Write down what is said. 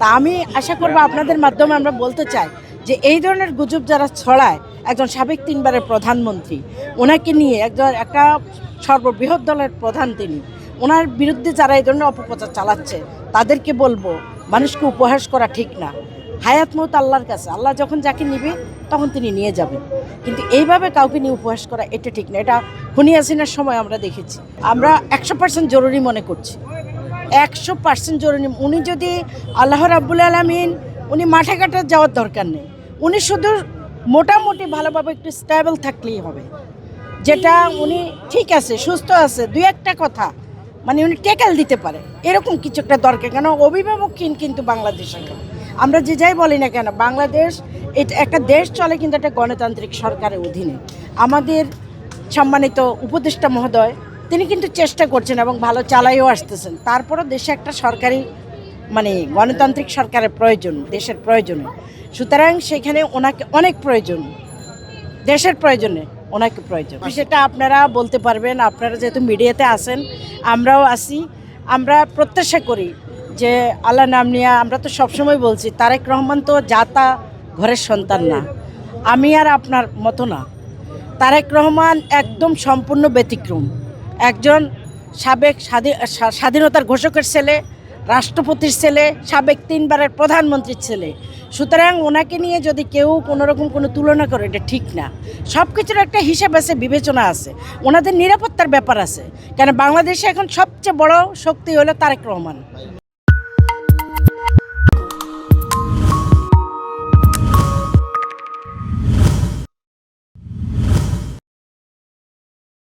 তা আমি আশা করব আপনাদের মাধ্যমে আমরা বলতে চাই যে এই ধরনের গুজব যারা ছড়ায়, একজন সাবেক 3 বারের প্রধানমন্ত্রী, ওনাকে নিয়ে একটা সর্ববৃহৎ দলের প্রধান তিনি, ওনার বিরুদ্ধে যারা এই ধরনের অপপ্রচার চালাচ্ছে তাদেরকে বলবো মানুষকে উপহাস করা ঠিক না। হায়াত মৌত আল্লাহর কাছে, আল্লাহ যখন যাকে নিবে তখন তিনি নিয়ে যাবেন, কিন্তু এইভাবে কাউকে নিয়ে উপহাস করা এটা ঠিক না। এটা খুনি হাসিনার সময় আমরা দেখেছি। আমরা 100% জরুরি মনে করছি, 100% জরুরি। উনি যদি আল্লাহ রাব্বুল আলামিন, উনি মাঠে ঘাটে যাওয়ার দরকার নেই, উনি শুধু মোটামুটি ভালোভাবে একটু স্টেবল থাকলেই হবে, যেটা উনি ঠিক আছে, সুস্থ আছে, দুই একটা কথা মানে উনি টেকেল দিতে পারে, এরকম কিছু একটা দরকার। কেন অভিভাবকহীন কিন্তু বাংলাদেশ এখন, আমরা যে যাই বলি না কেন, বাংলাদেশ এটা একটা দেশ চলে কিন্তু একটা গণতান্ত্রিক সরকারের অধীনে। আমাদের সম্মানিত উপদেষ্টা মহোদয় তিনি কিন্তু চেষ্টা করছেন এবং ভালো চালাইও আসতেছেন, তারপরও দেশে একটা সরকারি মানে গণতান্ত্রিক সরকারের প্রয়োজন, দেশের প্রয়োজনে। সুতরাং সেখানে ওনাকে অনেক প্রয়োজন, দেশের প্রয়োজনে ওনাকে প্রয়োজন। সেটা আপনারা বলতে পারবেন, আপনারা যেহেতু মিডিয়াতে আসেন, আমরাও আসি। আমরা প্রত্যাশা করি যে আল্লাহ নাম নিয়ে, আমরা তো সবসময় বলছি তারেক রহমান তো জাতা ঘরের সন্তান না, আমি আর আপনার মতো না। তারেক রহমান একদম সম্পূর্ণ ব্যতিক্রম, একজন সাবেক স্বাধীনতার ঘোষকের ছেলে, রাষ্ট্রপতির ছেলে, সাবেক 3 বারের প্রধানমন্ত্রীর ছেলে। সুতরাং ওনাকে নিয়ে যদি কেউ কোনোরকম কোনো তুলনা করে এটা ঠিক না। সব কিছুর একটা হিসাব আছে, বিবেচনা আছে, ওনাদের নিরাপত্তার ব্যাপার আছে। কেন বাংলাদেশে এখন সবচেয়ে বড় শক্তি হলো তারেক রহমান।